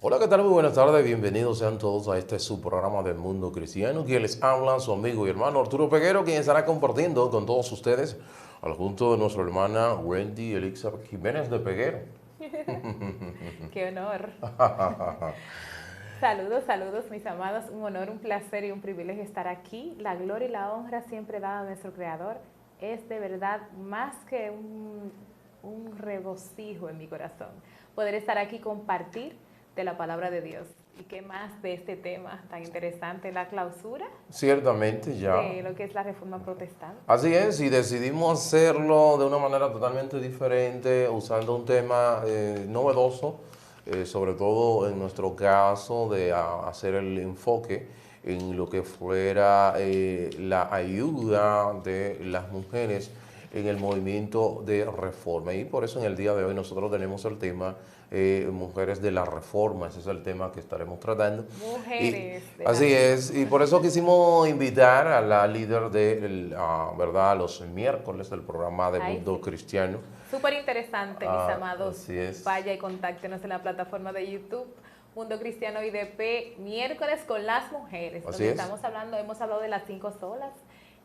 Hola, ¿qué tal? Muy buenas tardes, bienvenidos sean todos a este su programa del Mundo Cristiano. Quien les habla, su amigo y hermano Arturo Peguero, quien estará compartiendo con todos ustedes al junto de nuestra hermana Wendy Elizabeth Jiménez de Peguero. Qué honor. Saludos, saludos mis amados. Un honor, un placer y un privilegio estar aquí. La gloria y la honra siempre dada a nuestro Creador. Es de verdad más que un regocijo en mi corazón poder estar aquí y compartir de la palabra de Dios. ¿Y qué más de este tema tan interesante? La clausura Ciertamente ya. de lo que es la reforma protestante. Así es, y decidimos hacerlo de una manera totalmente diferente, usando un tema novedoso, sobre todo en nuestro caso de hacer el enfoque en lo que fuera la ayuda de las mujeres en el movimiento de reforma. Y por eso en el día de hoy nosotros tenemos el tema Mujeres de la Reforma, ese es el tema que estaremos tratando. Y Mujeres de la así es, reforma. y por eso quisimos invitar a la líder de, ¿verdad?, los miércoles del programa de Ay, Mundo sí. Cristiano. Súper interesante, mis amados. Así es. Vaya y contáctenos en la plataforma de YouTube, Mundo Cristiano IDP, miércoles con las mujeres, Así donde es. hemos hablado de las 5 solas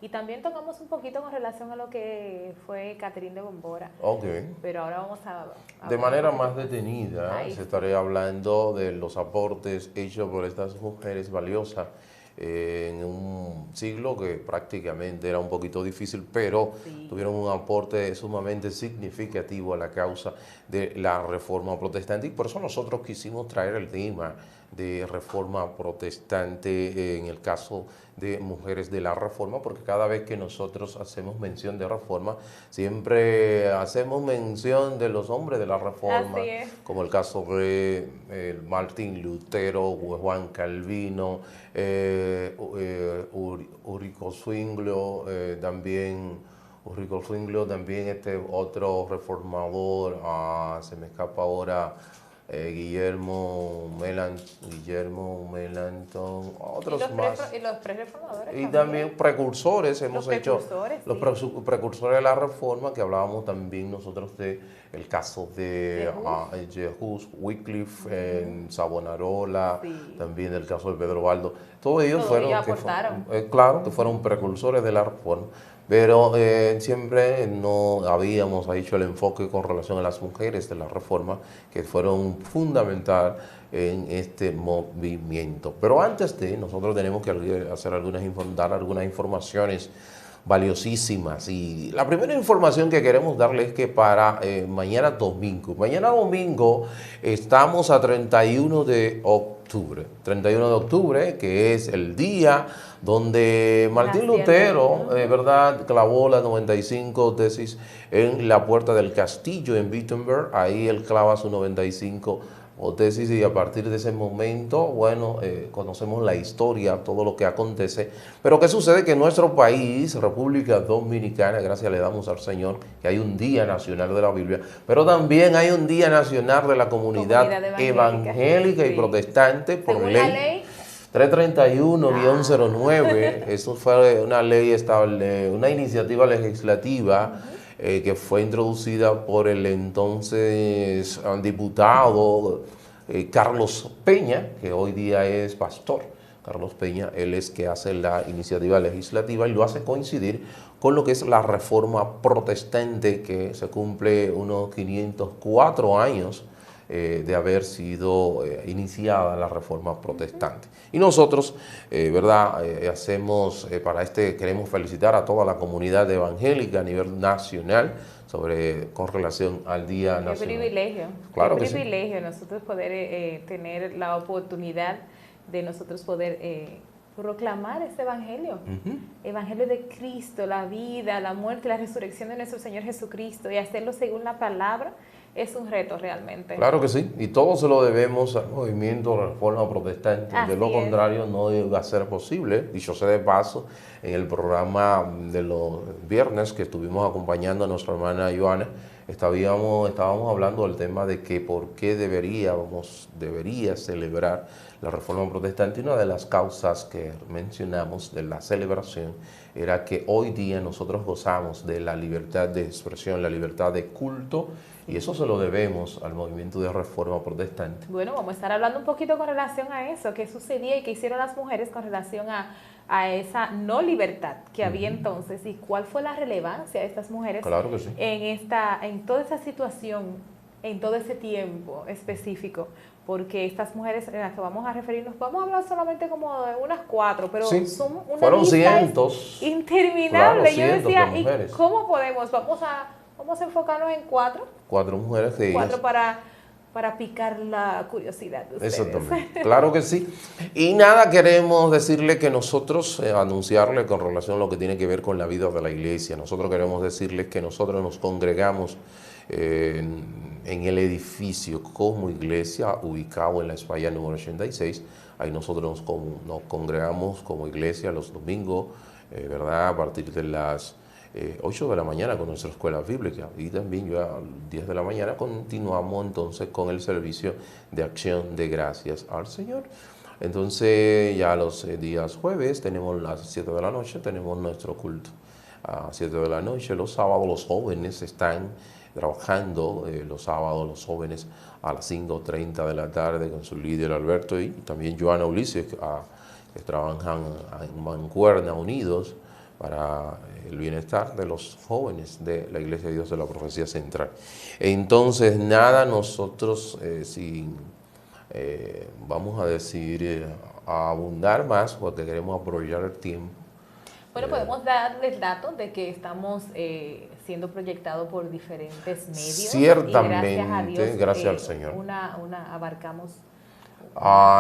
y también tocamos un poquito con relación a lo que fue Catherine de Bombora. Ok. Pero ahora vamos a De hablar un manera poquito más detenida, Ahí se sí. estaré hablando de los aportes hechos por estas mujeres valiosas en un siglo que prácticamente era un poquito difícil, pero Sí. tuvieron un aporte sumamente significativo a la causa de la reforma protestante y por eso nosotros quisimos traer el tema de reforma protestante en el caso de mujeres de la reforma, porque cada vez que nosotros hacemos mención de reforma, siempre hacemos mención de los hombres de la reforma, Así es. como el caso de Martín Lutero, Juan Calvino, Ulrico Zwinglio, también Ulrico Zwinglio, también este otro reformador, se me escapa ahora, Guillermo Melanchthon, otros más. Y los pre-reformadores Y también. también precursores, Los hemos hecho precursores, los sí. precursores de la reforma, que hablábamos también nosotros de el caso de Jesús. Jesús, Wycliffe, en Savonarola, Sí. también el caso de Pedro Baldo. Todos ellos Todos fueron, ellos aportaron. claro, que fueron precursores de la reforma, pero siempre no habíamos hecho el enfoque con relación a las mujeres de la reforma, que fueron fundamental en este movimiento. Pero antes de, nosotros tenemos que hacer dar algunas informaciones valiosísimas. Y la primera información que queremos darle es que para mañana domingo estamos a 31 de octubre. 31 de octubre, que es el día donde Martín Nació el Lutero, Ujú. ¿verdad?, clavó las 95 tesis en la puerta del castillo en Wittenberg. Ahí él clava sus 95 tesis y a partir de ese momento, bueno, conocemos la historia, todo lo que acontece. Pero ¿qué sucede? Que en nuestro país, República Dominicana, gracias le damos al Señor, que hay un Día Nacional de la Biblia, pero también hay un Día Nacional de la Comunidad Comunidad evangélica. Evangélica y Sí. Protestante por Según la ley. ley. 331-09, eso fue una ley estable, una iniciativa legislativa que fue introducida por el entonces diputado Carlos Peña, que hoy día es pastor. Carlos Peña, él es que hace la iniciativa legislativa y lo hace coincidir con lo que es la reforma protestante, que se cumple unos 504 años de haber sido iniciada la reforma protestante. Y nosotros, ¿verdad? Queremos felicitar a toda la comunidad evangélica a nivel nacional con relación al Día Qué Nacional. privilegio, Claro qué que sí. privilegio nosotros poder tener la oportunidad de nosotros poder proclamar este evangelio, evangelio de Cristo, la vida, la muerte y la resurrección de nuestro Señor Jesucristo, y hacerlo según la palabra es un reto realmente. Claro que sí, y todo se lo debemos al movimiento de reforma protestante. De lo Así es. contrario, no iba a ser posible. Dicho sea de paso, en el programa de los viernes que estuvimos acompañando a nuestra hermana Joana, estábamos hablando del tema de que por qué debería celebrar la reforma protestante. Y una de las causas que mencionamos de la celebración era que hoy día nosotros gozamos de la libertad de expresión, la libertad de culto Y eso se lo debemos al movimiento de reforma protestante. Bueno, vamos a estar hablando un poquito con relación a eso, qué sucedía y qué hicieron las mujeres con relación a esa no libertad que había entonces y cuál fue la relevancia de estas mujeres Claro que sí. en toda esa situación, en todo ese tiempo específico, porque estas mujeres en las que vamos a referirnos, vamos a hablar solamente como de unas 4, pero Sí, son una fueron lista cientos. interminable. Claro, Yo cientos decía, de ¿y mujeres. cómo podemos? Vamos a enfocarnos en 4. 4 mujeres que 4 para picar la curiosidad de ustedes. Exactamente, claro que sí. Y nada, queremos decirle que nosotros, anunciarle con relación a lo que tiene que ver con la vida de la iglesia, nosotros queremos decirles que nosotros nos congregamos en el edificio como iglesia, ubicado en la España número 86. Ahí nosotros nos congregamos como iglesia los domingos, ¿verdad? A partir de las 8 de la mañana con nuestra escuela bíblica, y también ya a las 10 de la mañana continuamos entonces con el servicio de acción de gracias al Señor. Entonces ya los días jueves tenemos las 7 de la noche, tenemos nuestro culto a 7 de la noche. Los sábados los jóvenes están trabajando, los sábados los jóvenes a las 5:30 de la tarde con su líder Alberto y también Joana Ulises, que trabajan en mancuerna unidos para el bienestar de los jóvenes de la Iglesia de Dios de la Profecía Central. Entonces, nada, nosotros vamos a decir, a abundar más porque queremos aprovechar el tiempo. Bueno, podemos darles datos de que estamos siendo proyectados por diferentes medios. Ciertamente, y gracias a Dios, gracias al Señor. Abarcamos.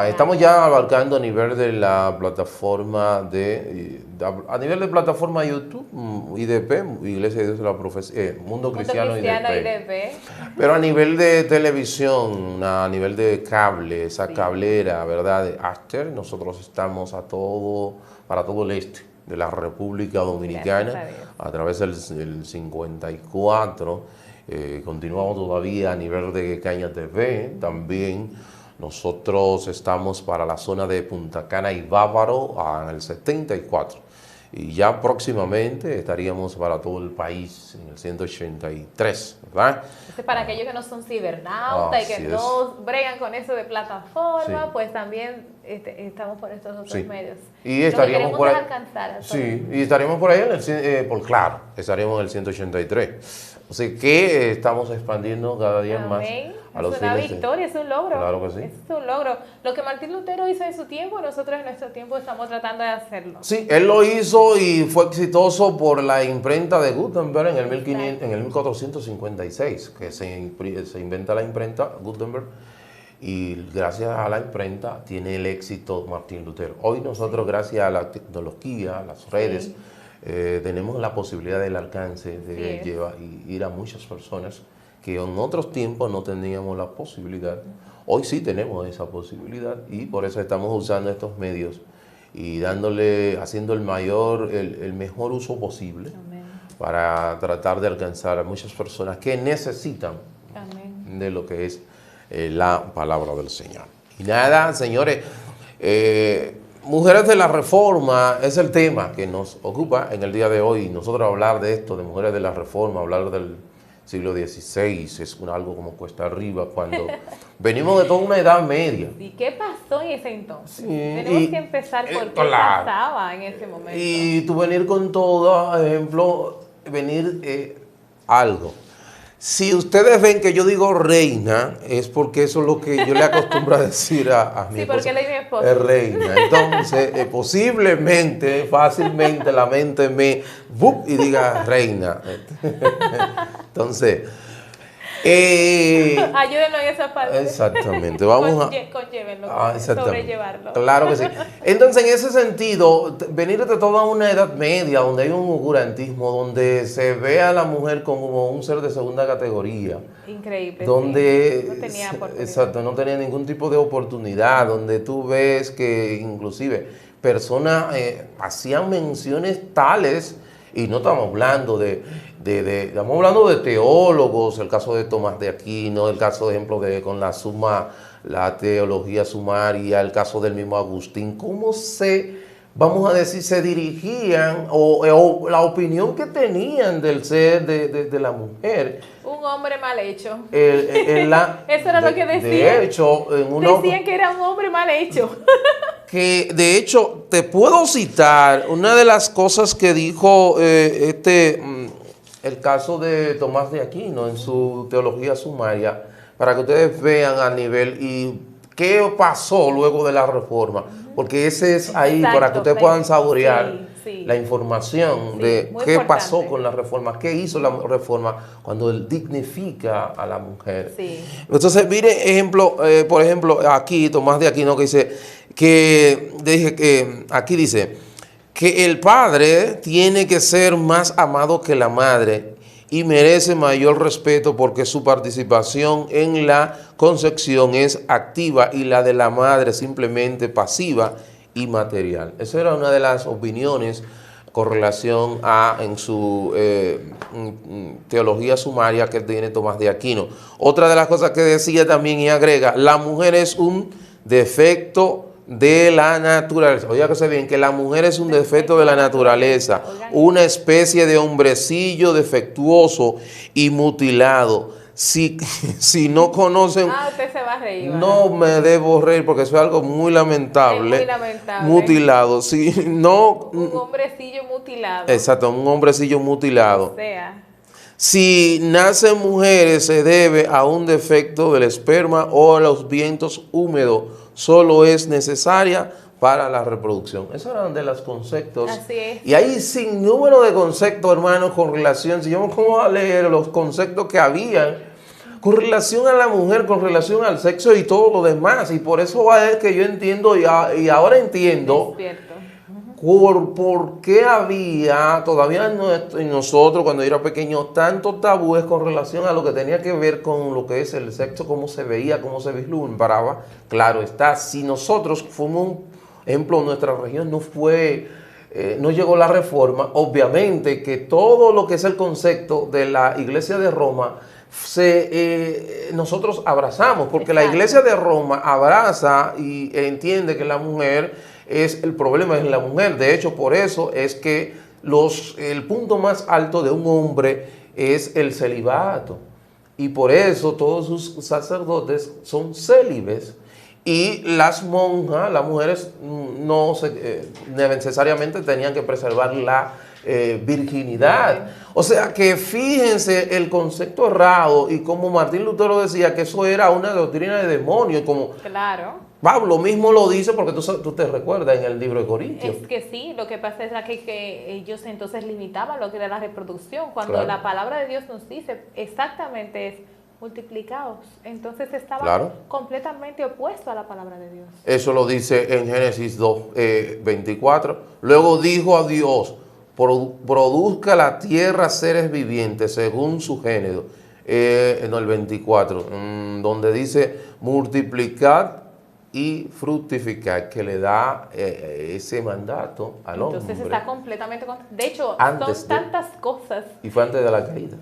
Estamos ya abarcando a nivel de la plataforma a nivel de plataforma YouTube, IDP, Iglesia de Dios de la Profecía, Mundo Cristiano IDP. Pero a nivel de televisión, a nivel de cable, esa cablera, ¿verdad? De Aster, nosotros estamos para todo el este de la República Dominicana a través del 54. Continuamos todavía a nivel de Caña TV también. Nosotros estamos para la zona de Punta Cana y Bávaro en el 74. Y ya próximamente estaríamos para todo el país en el 183, ¿verdad? Para aquellos que no son cibernautas y que no bregan con eso de plataforma, pues también estamos por estos otros medios. Y estaríamos por ahí. Alcanzar y estaríamos por ahí estaríamos en el 183. O sea que estamos expandiendo cada día más. A los es una victoria, es un logro. Claro que sí. Es un logro. Lo que Martín Lutero hizo en su tiempo, nosotros en nuestro tiempo estamos tratando de hacerlo. Sí, él lo hizo y fue exitoso por la imprenta de Gutenberg en el 1456, que se inventa la imprenta Gutenberg. Y gracias a la imprenta tiene el éxito Martín Lutero. Hoy nosotros, gracias a la tecnología, a las redes, tenemos la posibilidad del alcance de ir a muchas personas que en otros tiempos no teníamos la posibilidad. Hoy sí tenemos esa posibilidad y por eso estamos usando estos medios y haciendo el mejor uso posible. Amén. Para tratar de alcanzar a muchas personas que necesitan de lo que es la palabra del Señor. Y nada, señores, mujeres de la Reforma es el tema que nos ocupa en el día de hoy. Nosotros hablar de esto, de mujeres de la Reforma, hablar del siglo XVI, es algo como cuesta arriba cuando venimos de toda una edad media. ¿Y qué pasó en ese entonces? Sí, tenemos que empezar por qué pasaba en ese momento. Y tú venir con todo, ejemplo, algo. Si ustedes ven que yo digo reina, es porque eso es lo que yo le acostumbro a decir a mi esposa. Sí, porque él es mi esposa. Es reina. Entonces, posiblemente, fácilmente, la mente me y diga reina. Entonces, ayúdenlo en esa parte. Exactamente. Vamos Conllévenlo, sobrellevarlo. Claro que sí. Entonces, en ese sentido, venir de toda una edad media, donde hay un oscurantismo, donde se ve a la mujer como un ser de segunda categoría. Increíble. Donde no tenía oportunidad. Exacto, no tenía ningún tipo de oportunidad, donde tú ves que inclusive personas hacían menciones tales, y no estamos hablando estamos hablando de teólogos, el caso de Tomás de Aquino, el caso, de ejemplo, con la teología sumaria, el caso del mismo Agustín, cómo se vamos a decir, se dirigían o la opinión que tenían del ser de la mujer. Un hombre mal hecho. Eso era lo que decían. De hecho, decían que era un hombre mal hecho. Que de hecho, te puedo citar una de las cosas que dijo el caso de Tomás de Aquino en su Teología Sumaria, para que ustedes vean a nivel y qué pasó luego de la reforma, porque ese es ahí. Exacto, para que ustedes puedan saborear la información de qué pasó con la reforma, qué hizo la reforma cuando él dignifica a la mujer. Entonces, mire, por ejemplo, aquí Tomás de Aquino, que dice aquí dice que el padre tiene que ser más amado que la madre y merece mayor respeto porque su participación en la concepción es activa y la de la madre simplemente pasiva y material. Esa era una de las opiniones con relación en su teología sumaria que tiene Tomás de Aquino. Otra de las cosas que decía también y agrega, la mujer es un defecto de la naturaleza. Oiga que se bien, que la mujer es un defecto de la naturaleza, una especie de hombrecillo defectuoso y mutilado. Si no conocen, usted se va a reír. No me debo reír porque eso es algo muy lamentable. Es muy lamentable. Mutilado. Si no, un hombrecillo mutilado. Exacto, un hombrecillo mutilado. O sea. Si nacen mujeres se debe a un defecto del esperma o a los vientos húmedos. Solo es necesaria para la reproducción. Esos eran de los conceptos. Así es. Y hay sin número de conceptos, hermanos, con relación. Si yo me pongo a leer los conceptos que habían con relación a la mujer, con relación al sexo y todo lo demás. Y por eso es que yo entiendo y ahora entiendo por qué había todavía en nosotros, cuando yo era pequeño, tantos tabúes con relación a lo que tenía que ver con lo que es el sexo, cómo se veía, cómo se vislumbraba. Claro está, si nosotros fuimos un ejemplo, nuestra región no llegó la reforma, obviamente que todo lo que es el concepto de la Iglesia de Roma nosotros abrazamos, porque la Iglesia de Roma abraza y entiende que la mujer el problema es la mujer. De hecho, por eso es que el punto más alto de un hombre es el celibato, y por eso todos sus sacerdotes son célibes. Y las monjas, las mujeres, no necesariamente tenían que preservar la virginidad. O sea que fíjense el concepto errado, y como Martín Lutero decía que eso era una doctrina de demonio, como Pablo mismo lo dice, porque tú te recuerdas en el libro de Corintios. Es que sí, lo que pasa es que ellos entonces limitaban lo que era la reproducción, cuando la palabra de Dios nos dice exactamente es multiplicados. Entonces estaba completamente opuesto a la palabra de Dios. Eso lo dice en Génesis 2, 24. Luego dijo a Dios, produzca la tierra seres vivientes según su género. No, el 24, donde dice multiplicad y fructificar, que le da ese mandato al hombre. Entonces está completamente... De hecho, son tantas cosas... Y fue antes de la caída.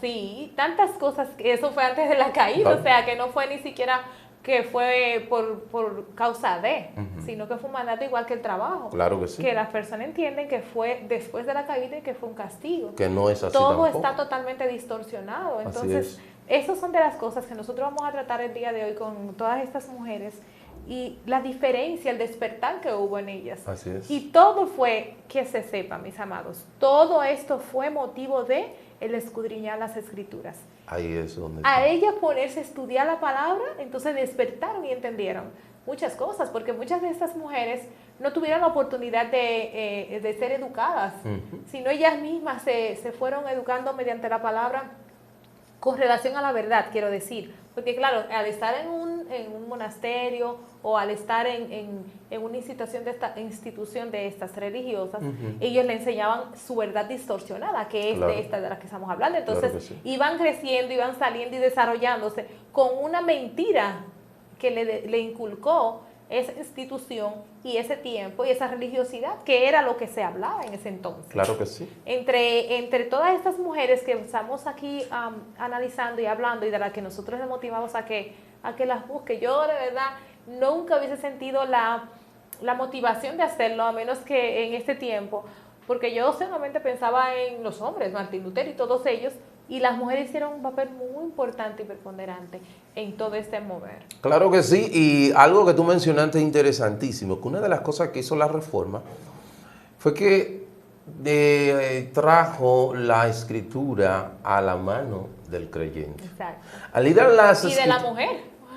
Sí, tantas cosas, que eso fue antes de la caída, o sea, que no fue ni siquiera que fue por causa de, sino que fue un mandato igual que el trabajo. Claro que sí. Que las personas entienden que fue después de la caída y que fue un castigo. Que no es así Todo tampoco. Está totalmente distorsionado. Entonces, esas son de las cosas que nosotros vamos a tratar el día de hoy con todas estas mujeres, y la diferencia, el despertar que hubo en ellas. Así es. Y todo fue, que se sepa, mis amados, todo esto fue motivo de el escudriñar las Escrituras. Ahí es donde... A ella ponerse a estudiar la palabra, entonces despertaron y entendieron muchas cosas, porque muchas de estas mujeres no tuvieron la oportunidad de ser educadas, sino ellas mismas se fueron educando mediante la palabra con relación a la verdad, quiero decir. Porque claro, al estar en un monasterio o al estar en una institución de estas religiosas, ellos le enseñaban su verdad distorsionada, que es de esta de la que estamos hablando. Entonces iban creciendo, iban saliendo y desarrollándose con una mentira que le inculcó esa institución y ese tiempo y esa religiosidad, que era lo que se hablaba en ese entonces. Claro que sí. Entre todas estas mujeres que estamos aquí analizando y hablando, y de las que nosotros les motivamos a que las busque, yo de verdad nunca hubiese sentido la motivación de hacerlo, a menos que en este tiempo, porque yo solamente pensaba en los hombres, Martín Lutero y todos ellos, y las mujeres hicieron un papel muy importante y preponderante en todo este mover. Claro que sí, y algo que tú mencionaste interesantísimo, que una de las cosas que hizo la reforma fue que trajo la escritura a la mano del creyente. Exacto. Al ir a las Y de la mujer,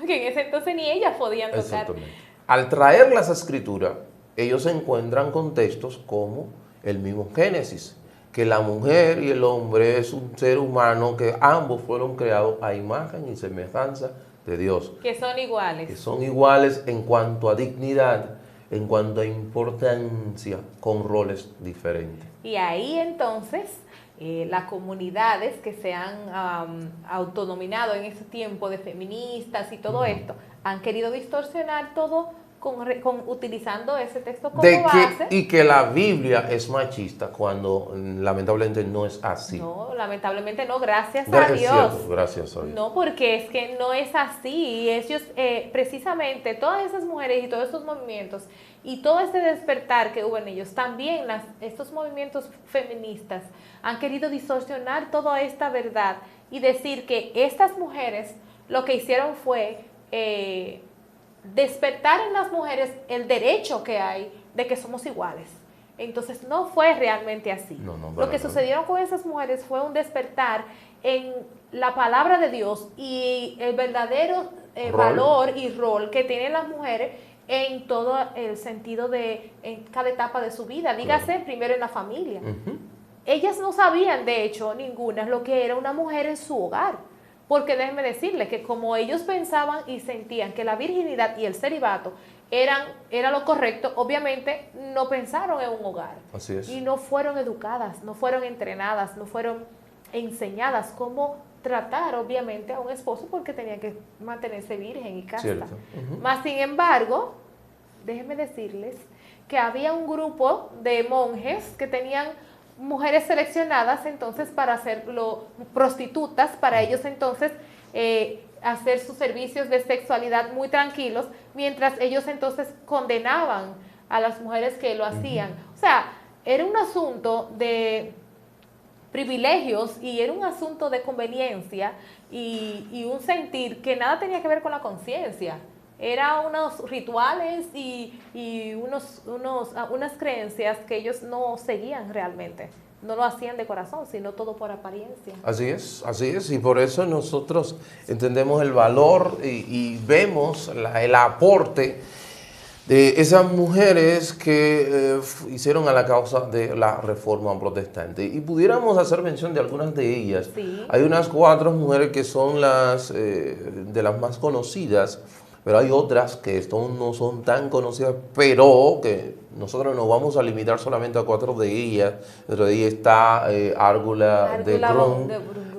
que en ese entonces ni ellas podían tocar. Exactamente. Al traer las escrituras, ellos encuentran contextos como el mismo Génesis, que la mujer y el hombre es un ser humano que ambos fueron creados a imagen y semejanza de Dios. Que son iguales. Que son iguales en cuanto a dignidad, en cuanto a importancia, con roles diferentes. Y ahí entonces las comunidades que se han autonominado en ese tiempo de feministas y todo esto, han querido distorsionar todo utilizando ese texto como base. Y que la Biblia es machista cuando lamentablemente no es así. No, lamentablemente no, gracias a Dios. Cierto, gracias a Dios. No, porque es que no es así. Y ellos, precisamente, todas esas mujeres y todos esos movimientos y todo ese despertar que hubo en ellos, también estos movimientos feministas han querido distorsionar toda esta verdad y decir que estas mujeres lo que hicieron fue despertar en las mujeres el derecho que hay de que somos iguales. Entonces no fue realmente así. Lo que sucedió con esas mujeres fue un despertar en la palabra de Dios y el verdadero valor y rol que tienen las mujeres en todo el sentido en cada etapa de su vida. Dígase, primero en la familia. Ellas no sabían, de hecho, ninguna, lo que era una mujer en su hogar. Porque déjenme decirles que como ellos pensaban y sentían que la virginidad y el celibato era lo correcto, obviamente no pensaron en un hogar. Así es. Y no fueron educadas, no fueron entrenadas, no fueron enseñadas cómo tratar, obviamente, a un esposo porque tenían que mantenerse virgen y casta. Más sin embargo, déjenme decirles que había un grupo de monjes que tenían mujeres seleccionadas entonces para hacerlo prostitutas, para ellos entonces hacer sus servicios de sexualidad muy tranquilos, mientras ellos entonces condenaban a las mujeres que lo hacían. O sea, era un asunto de privilegios y era un asunto de conveniencia y un sentir que nada tenía que ver con la conciencia. Eran unos rituales y unas creencias que ellos no seguían realmente. No lo hacían de corazón, sino todo por apariencia. Así es. Y por eso nosotros entendemos el valor y vemos el aporte de esas mujeres que hicieron a la causa de la Reforma Protestante. Y pudiéramos hacer mención de algunas de ellas. Sí. Hay unas 4 mujeres que son de las más conocidas, pero hay otras que no son tan conocidas, pero que nosotros nos vamos a limitar solamente a 4 de ellas. Dentro de ellas está Árgula de Brun,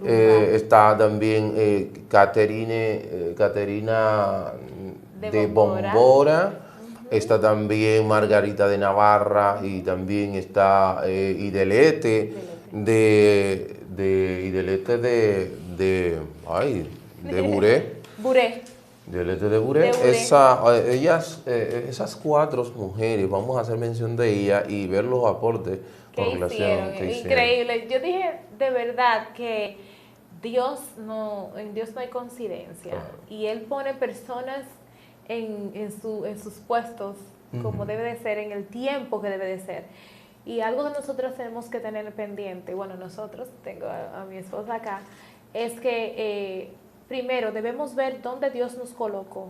está también Caterina de Bombora, está también Margarita de Navarra y también está Idelete de Buré. De Buré. Esas 4 mujeres, vamos a hacer mención de ellas y ver los aportes con relación que hicieron. Increíble. Yo dije de verdad que en Dios no hay coincidencia. Claro. Y Él pone personas en sus puestos como debe de ser, en el tiempo que debe de ser. Y algo que nosotros tenemos que tener pendiente, bueno, nosotros, tengo a mi esposa acá, es que primero debemos ver dónde Dios nos colocó,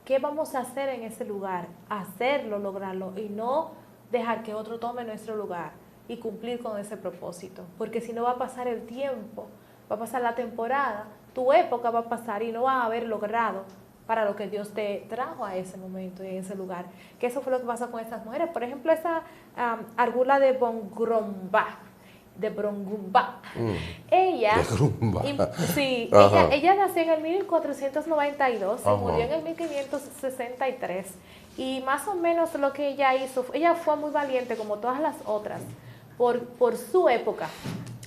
qué vamos a hacer en ese lugar, hacerlo, lograrlo y no dejar que otro tome nuestro lugar y cumplir con ese propósito, porque si no va a pasar el tiempo, va a pasar la temporada, tu época va a pasar y no vas a haber logrado para lo que Dios te trajo a ese momento y en ese lugar. Que eso fue lo que pasó con estas mujeres. Por ejemplo, esa Árgula de Bongumba. Ella, sí, ella nació en el 1492 y murió en el 1563. Y más o menos lo que ella hizo, ella fue muy valiente como todas las otras por su época.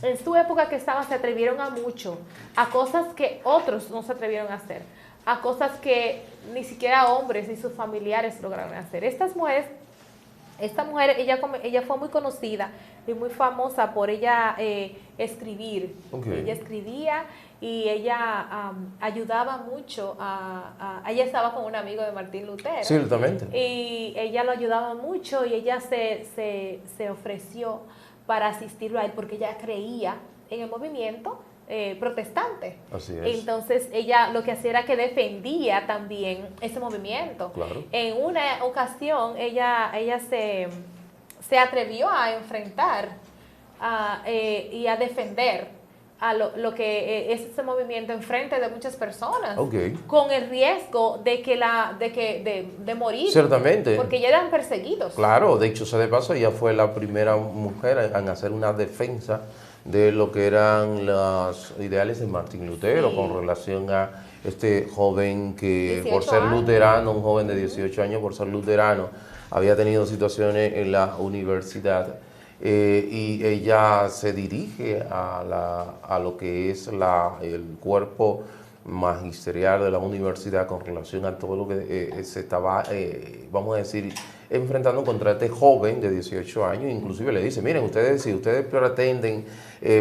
En su época que estaba se atrevieron a mucho, a cosas que otros no se atrevieron a hacer. a cosas que ni siquiera hombres ni sus familiares lograron hacer. Esta mujer, ella fue muy conocida y muy famosa por ella escribir. Okay. Ella escribía y ella ayudaba mucho ella estaba con un amigo de Martín Lutero. Ciertamente. Y ella lo ayudaba mucho y ella se ofreció para asistirlo a él porque ella creía en el movimiento protestante. Así es. Entonces ella lo que hacía era que defendía también ese movimiento. Claro. En una ocasión ella se atrevió a enfrentar y a defender a lo que es ese movimiento en frente de muchas personas, Okay. con el riesgo de morir. Ciertamente. Porque ya eran perseguidos. Claro, de hecho, sea de paso, ella fue la primera mujer en hacer una defensa de lo que eran los ideales de Martín Lutero, Sí. con relación a este joven que 18 por ser años. luterano, un joven de 18 años por ser luterano, había tenido situaciones en la universidad. Y ella se dirige a lo que es el cuerpo magisterial de la universidad con relación a todo lo que se estaba, vamos a decir, enfrentando contra este joven de 18 años. Inclusive le dice, miren, si ustedes pretenden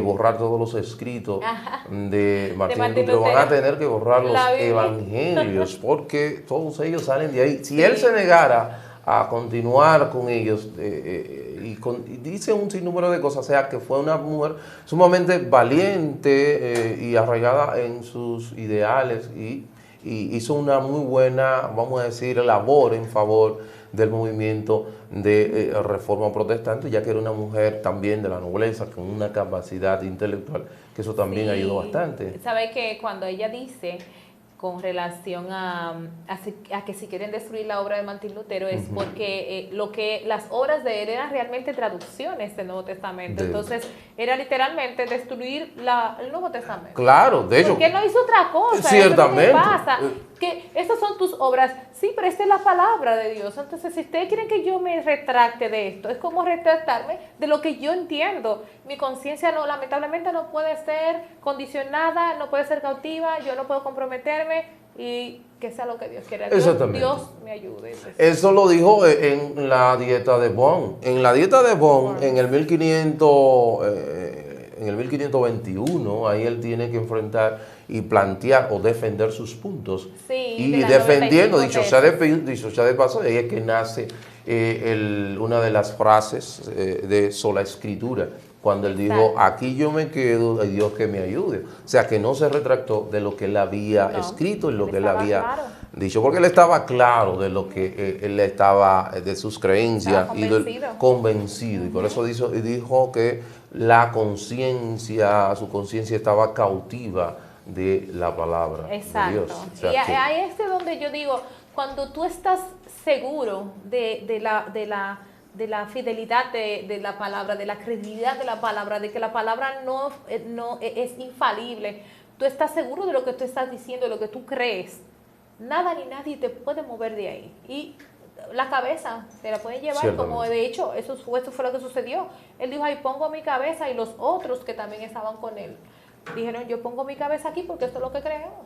borrar todos los escritos de Martín Lutero, van a tener que borrar los evangelios, porque todos ellos salen de ahí. Si él se negara a continuar con ellos y dice un sinnúmero de cosas, o sea que fue una mujer sumamente valiente y arraigada en sus ideales y hizo una muy buena, vamos a decir, labor en favor del movimiento de reforma protestante, ya que era una mujer también de la nobleza con una capacidad intelectual, que eso también ayudó bastante. Sabe que cuando ella dice con relación a que si quieren destruir la obra de Martín Lutero es porque las obras de él eran realmente traducciones del Nuevo Testamento. Entonces era literalmente destruir el Nuevo Testamento. Claro, de hecho. Porque él no hizo otra cosa. Ciertamente. Eso es lo que pasa. Que estas son tus obras. Sí, pero esta es la palabra de Dios. Entonces, si ustedes quieren que yo me retracte de esto, es como retractarme de lo que yo entiendo. Mi conciencia lamentablemente no puede ser condicionada, no puede ser cautiva, yo no puedo comprometerme y que sea lo que Dios quiera. Dios me ayude. Eso lo dijo en la dieta de Bonn. En la dieta de Bonn, en el 1521, ahí él tiene que enfrentar y plantear o defender sus puntos. Sí, y defendiendo, dicho sea de paso, de ahí es que nace una de las frases de sola escritura, cuando él dijo, aquí yo me quedo, hay Dios que me ayude. O sea, que no se retractó de lo que él había escrito y lo que él había dicho, porque él estaba claro de lo que él estaba, de sus creencias, y convencido. Y por eso dijo que su conciencia estaba cautiva de la palabra de Dios. O sea, y ahí es donde yo digo, cuando tú estás seguro de la fidelidad de la palabra, de la credibilidad de la palabra, de que la palabra no es infalible, tú estás seguro de lo que tú estás diciendo, de lo que tú crees, nada ni nadie te puede mover de ahí. Y la cabeza te la puede llevar, como de hecho eso fue lo que sucedió. Él dijo, ahí pongo mi cabeza, y los otros que también estaban con él dijeron, yo pongo mi cabeza aquí porque esto es lo que creemos.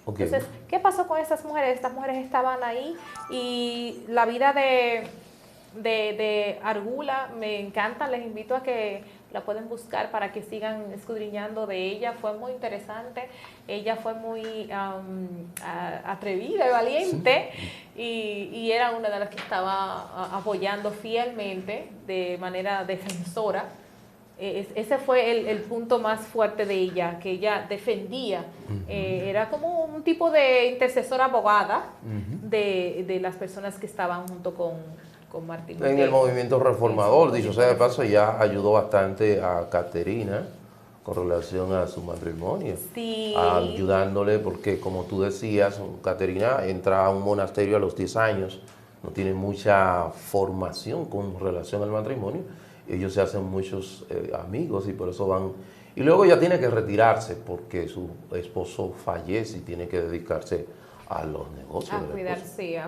Entonces, ¿qué pasó con estas mujeres? Estas mujeres estaban ahí y la vida de Argula me encanta, les invito a que la pueden buscar para que sigan escudriñando de ella. Fue muy interesante, ella fue muy atrevida y valiente, y era una de las que estaba apoyando fielmente de manera defensora. Ese fue el punto más fuerte de ella, que ella defendía. Era como un tipo de intercesora abogada de las personas que estaban junto con Martín Lutero. En el movimiento reformador, dicho sea de paso, ya ayudó bastante a Caterina con relación a su matrimonio. Sí. Ayudándole porque, como tú decías, Caterina entra a un monasterio a los 10 años, no tiene mucha formación con relación al matrimonio. Ellos se hacen muchos amigos y por eso van. Y luego ella tiene que retirarse porque su esposo fallece y tiene que dedicarse a los negocios. A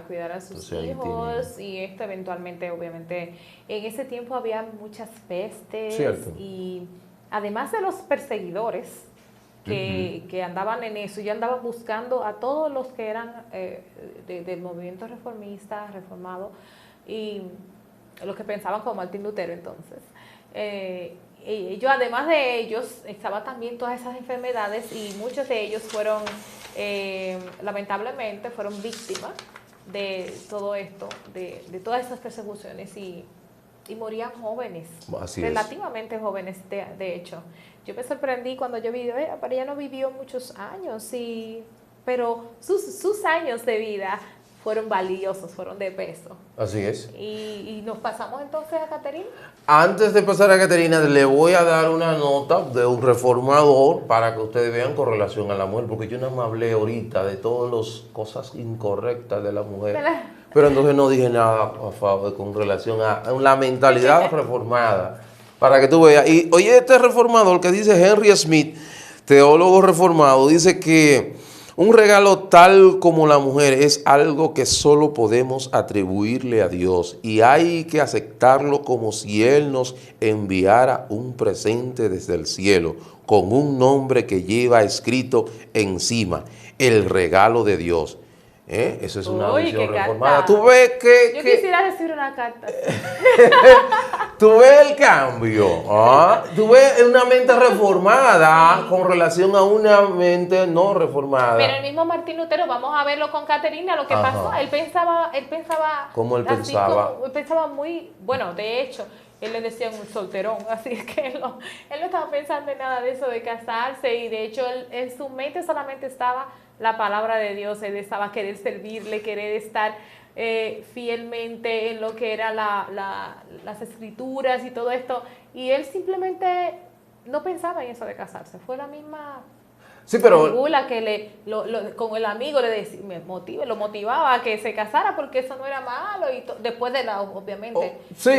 cuidar a sus hijos. Y esto eventualmente, obviamente, en ese tiempo había muchas pestes. Cierto. Y además de los perseguidores, que andaban en eso, y andaban buscando a todos los que eran del movimiento reformista, reformado, y los que pensaban como Martín Lutero entonces. Ellos, además de ellos, estaban también todas esas enfermedades, y muchos de ellos fueron, lamentablemente, fueron víctimas de todo esto, de todas esas persecuciones, y morían jóvenes, Así relativamente jóvenes, de hecho. Yo me sorprendí cuando yo vi, pero ella no vivió muchos años, pero sus años de vida fueron valiosos, fueron de peso. Así es. Y nos pasamos entonces a Caterina. Antes de pasar a Caterina, le voy a dar una nota de un reformador para que ustedes vean con relación a la mujer, porque yo no me hablé ahorita de todas las cosas incorrectas de la mujer, pero entonces no dije nada a favor con relación a la mentalidad reformada, para que tú veas. Y oye, este reformador que dice Henry Smith, teólogo reformado, dice que un regalo tal como la mujer es algo que solo podemos atribuirle a Dios, y hay que aceptarlo como si Él nos enviara un presente desde el cielo con un nombre que lleva escrito encima: el regalo de Dios. Eso es una visión reformada. Tú ves que... Yo quisiera decir una carta. Tú ves el cambio. Tú ves una mente reformada con relación a una mente no reformada. Pero el mismo Martín Lutero, vamos a verlo con Caterina, lo que pasó. Él pensaba... ¿Cómo él así pensaba? Él pensaba muy... Bueno, de hecho, él le decía un solterón, así que él no estaba pensando en nada de eso, de casarse, y de hecho en su mente solamente estaba la palabra de Dios. Él estaba querer servirle, querer estar fielmente en lo que era las escrituras y todo esto, y él simplemente no pensaba en eso de casarse. Fue la misma... Sí, pero Angula que con el amigo lo motivaba a que se casara, porque eso no era malo, y después de obviamente. Sí,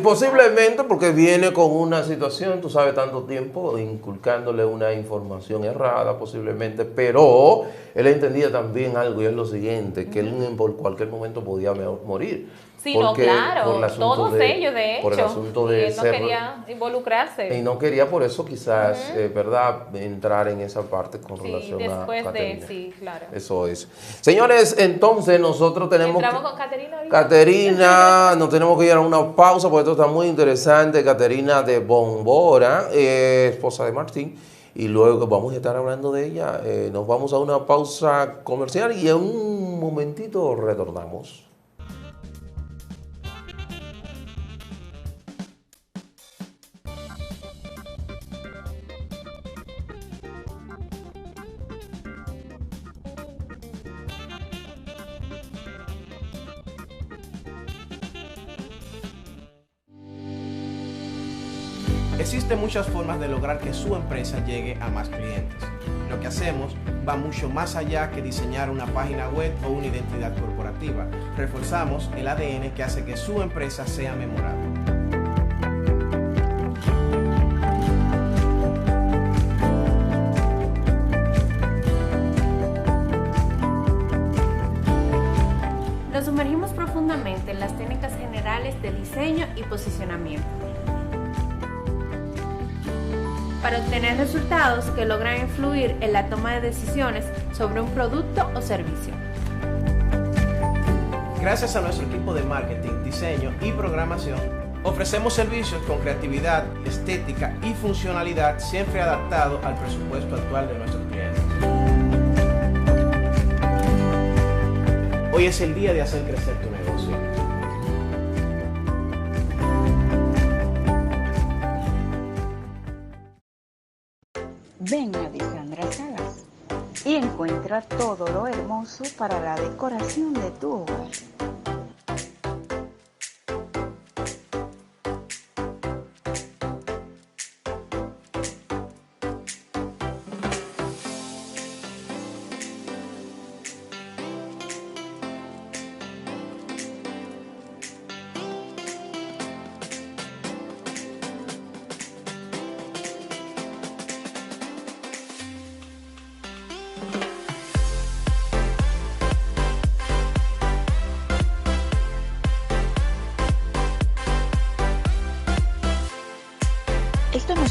posiblemente porque viene con una situación, tú sabes, tanto tiempo inculcándole una información errada, posiblemente, pero él entendía también algo, y es lo siguiente, que él por cualquier momento podía morir. Sí, no, claro, todos ellos, de hecho, por el asunto de y él no quería involucrarse. Y no quería por eso quizás, ¿verdad?, entrar en esa parte con relación a Caterina. Sí, claro. Eso es. Señores, entonces nosotros tenemos... ¿Entramos con Caterina ahorita? Caterina, nos tenemos que ir a una pausa porque esto está muy interesante. Caterina de Bombora, esposa de Martín, y luego vamos a estar hablando de ella. Nos vamos a una pausa comercial y en un momentito retornamos. Existen muchas formas de lograr que su empresa llegue a más clientes. Lo que hacemos va mucho más allá que diseñar una página web o una identidad corporativa. Reforzamos el ADN que hace que su empresa sea memorable. Nos sumergimos profundamente en las técnicas generales de diseño y posicionamiento, para obtener resultados que logran influir en la toma de decisiones sobre un producto o servicio. Gracias a nuestro equipo de marketing, diseño y programación, ofrecemos servicios con creatividad, estética y funcionalidad, siempre adaptado al presupuesto actual de nuestros clientes. Hoy es el día de hacer crecer tu negocio. Ven a Disandra Salas y encuentra todo lo hermoso para la decoración de tu hogar.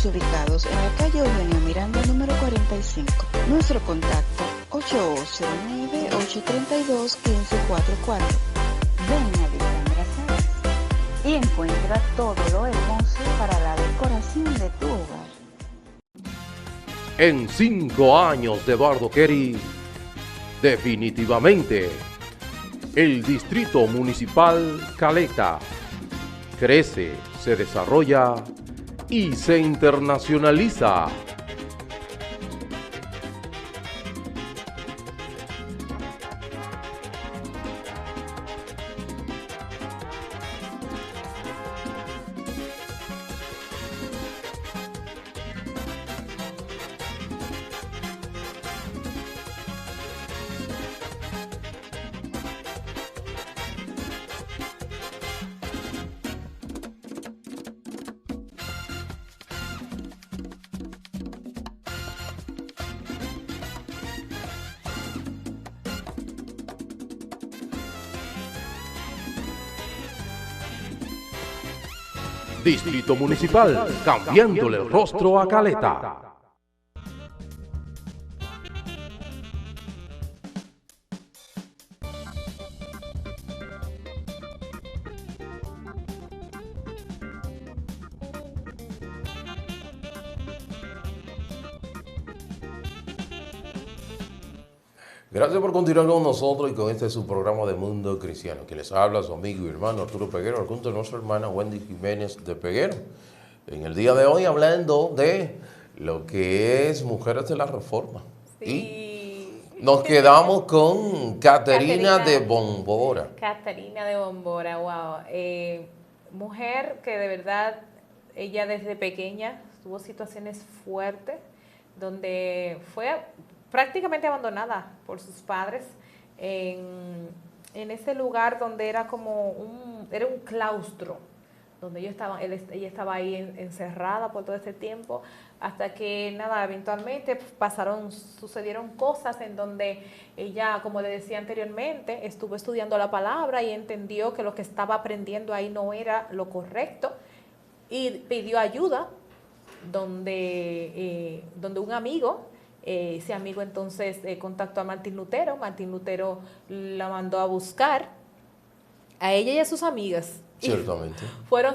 Estamos ubicados en la calle Eugenio Miranda, número 45. Nuestro contacto 8809-832-1544. Ven a Alexandra Salas y encuentra todo lo hermoso para la decoración de tu hogar. En 5 años de Eduardo Kerry, definitivamente, el Distrito Municipal Caleta crece, se desarrolla y se internacionaliza. Distrito Municipal, cambiándole el rostro a Caleta. Gracias por continuar con nosotros y con este su programa de Mundo Cristiano, que les habla su amigo y hermano Arturo Peguero, junto a nuestra hermana Wendy Jiménez de Peguero. En el día de hoy hablando de lo que es Mujeres de la Reforma. Sí. Y nos quedamos con Caterina de Bombora. Caterina de Bombora, wow. Mujer que de verdad, ella desde pequeña tuvo situaciones fuertes, donde fue prácticamente abandonada por sus padres en ese lugar donde era como era un claustro, donde ella estaba ahí encerrada por todo ese tiempo, hasta que nada, eventualmente sucedieron cosas en donde ella, como le decía anteriormente, estuvo estudiando la palabra y entendió que lo que estaba aprendiendo ahí no era lo correcto y pidió ayuda donde un amigo. Ese amigo entonces contactó a Martín Lutero. Martín Lutero la mandó a buscar a ella y a sus amigas. Ciertamente.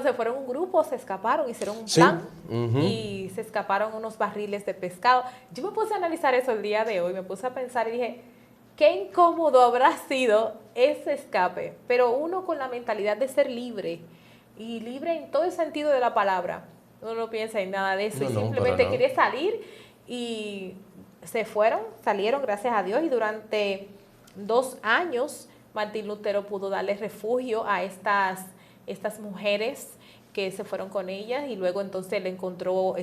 Se fueron un grupo, se escaparon, hicieron un plan y se escaparon unos barriles de pescado. Yo me puse a analizar eso el día de hoy, me puse a pensar y dije, qué incómodo habrá sido ese escape, pero uno con la mentalidad de ser libre, y libre en todo el sentido de la palabra. Uno no piensa en nada de eso, y simplemente quiere salir y salieron, gracias a Dios, y durante 2 años Martín Lutero pudo darle refugio a estas mujeres que se fueron con ellas, y luego entonces él encontró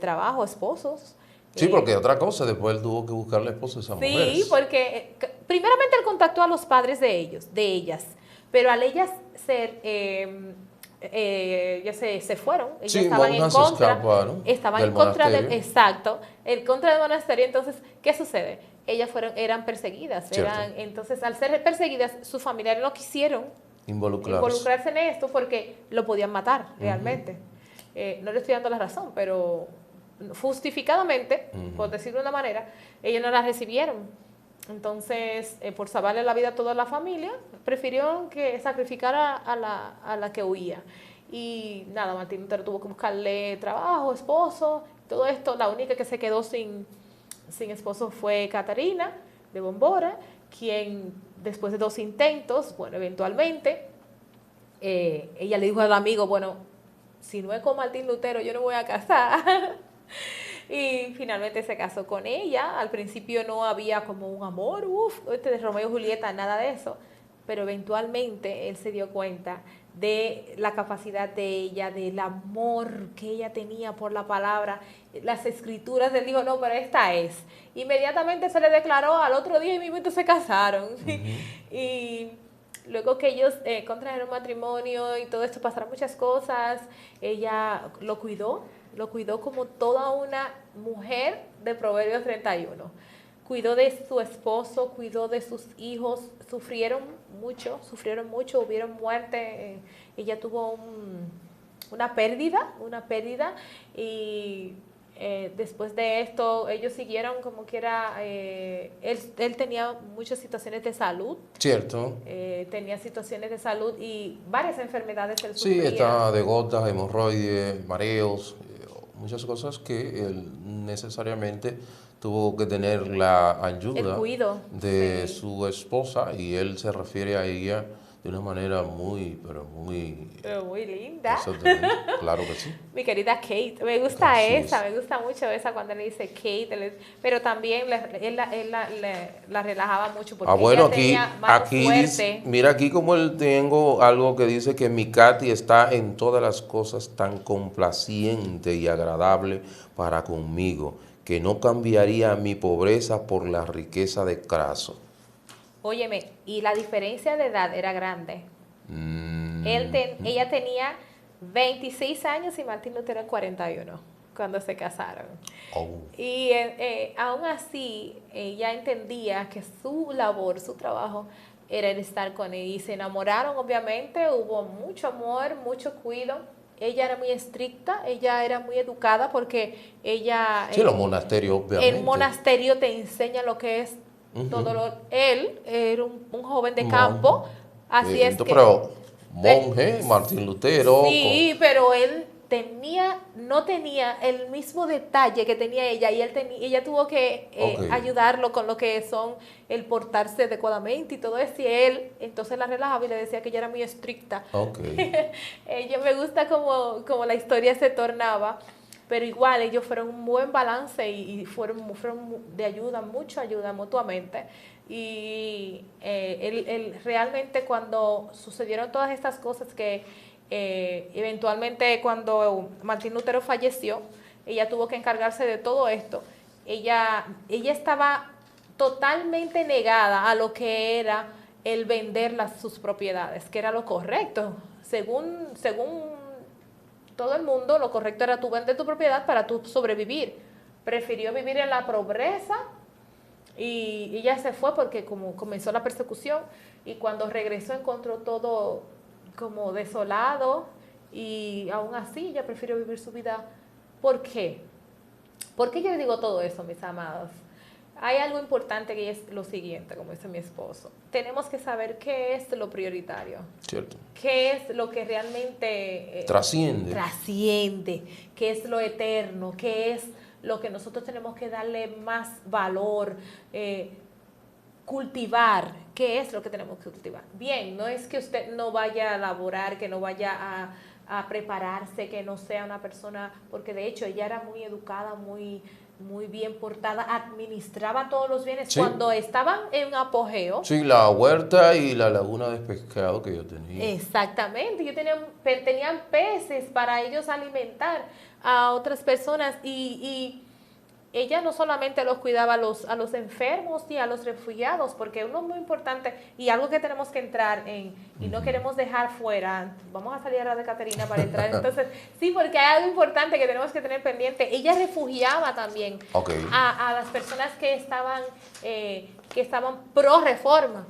trabajo, esposos. Sí, porque otra cosa, después él tuvo que buscarle esposos a esas mujeres. Sí, porque primeramente él contactó a los padres de ellas, pero al ellas ya se fueron, ellas estaban en contra del monasterio. Entonces, ¿qué sucede? Ellas eran perseguidas, entonces al ser perseguidas, sus familiares no quisieron involucrarse en esto porque lo podían matar realmente. No le estoy dando la razón, pero justificadamente, por decirlo de una manera, ellos no la recibieron. Entonces, por salvarle la vida a toda la familia, prefirieron que sacrificara a la que huía. Y nada, Martín Lutero tuvo que buscarle trabajo, esposo, todo esto. La única que se quedó sin esposo fue Caterina de Bombora, quien después de 2 intentos, bueno, eventualmente, ella le dijo al amigo, bueno, si no es con Martín Lutero, yo no voy a casar. Y finalmente se casó con ella. Al principio no había como un amor, de Romeo y Julieta, nada de eso. Pero eventualmente él se dio cuenta de la capacidad de ella, del amor que ella tenía por la palabra, las escrituras. Él dijo, no, pero esta es. Inmediatamente se le declaró, al otro día y mismo se casaron. Y luego que ellos contrajeron matrimonio y todo esto, pasaron muchas cosas. Ella lo cuidó como toda una mujer de Proverbios 31. Cuidó de su esposo, cuidó de sus hijos, sufrieron mucho, hubieron muerte. Ella tuvo una pérdida y después de esto ellos siguieron como que era, él tenía muchas situaciones de salud. Cierto. Tenía situaciones de salud y varias enfermedades él Sí, sufría. está de gotas, hemorroides, mareos, muchas cosas que él necesariamente tuvo que tener la ayuda El cuido, de sí. su esposa y él se refiere a ella de una manera muy, pero muy... Pero muy linda. Exactamente, claro que sí. Mi querida Kate, me gusta Así esa, es. me gusta mucho esa cuando le dice Kate, pero también la relajaba mucho porque Bueno, ella aquí, tenía mano aquí fuerte. dice, mira aquí como él tengo algo que dice que mi Katy está en todas las cosas tan complaciente y agradable para conmigo, que no cambiaría mi pobreza por la riqueza de Craso. Óyeme, y la diferencia de edad era grande. Ella tenía 26 años y Martín Lutero en 41 cuando se casaron. Oh. Y aún así, ella entendía que su labor, su trabajo, era el estar con él. Y se enamoraron, obviamente, hubo mucho amor, mucho cuidado. Ella era muy estricta, ella era muy educada porque ella... Sí, los monasterios, obviamente. El monasterio te enseña lo que es todo lo... Él era un joven de campo, así es que... Pero monje, Martín Lutero... Sí, pero él no tenía el mismo detalle que tenía ella y ella tuvo que ayudarlo con lo que son el portarse adecuadamente y todo eso y él entonces la relajaba y le decía que ella era muy estricta. Ella me gusta como la historia se tornaba, pero igual ellos fueron un buen balance y fueron de ayuda, mucha ayuda mutuamente. Y él realmente cuando sucedieron todas estas cosas que eventualmente cuando Martín Lutero falleció, ella tuvo que encargarse de todo esto. Ella estaba totalmente negada a lo que era el vender sus propiedades, que era lo correcto. Según todo el mundo, lo correcto era tú vender tu propiedad para tú sobrevivir. Prefirió vivir en la pobreza y ella se fue porque como comenzó la persecución y cuando regresó encontró todo como desolado y aún así ella prefirió vivir su vida. ¿Por qué? ¿Por qué yo le digo todo eso, mis amados? Hay algo importante que es lo siguiente, como dice mi esposo. Tenemos que saber qué es lo prioritario. Cierto. ¿Qué es lo que realmente trasciende? ¿Qué es lo eterno? ¿Qué es lo que nosotros tenemos que darle más valor? Cultivar. ¿Qué es lo que tenemos que cultivar? Bien, no es que usted no vaya a laborar, que no vaya a prepararse, que no sea una persona, porque de hecho ella era muy educada, muy bien portada, administraba todos los bienes. Sí. Cuando estaban en apogeo. Sí, la huerta y la laguna de pescado que yo tenía. Exactamente, tenían peces para ellos alimentar a otras personas y ella no solamente los cuidaba a los enfermos y a los refugiados, porque uno muy importante y algo que tenemos que entrar en y no queremos dejar fuera, vamos a salir ahora de Caterina para entrar, entonces sí, porque hay algo importante que tenemos que tener pendiente. Ella refugiaba también a las personas que estaban pro reforma,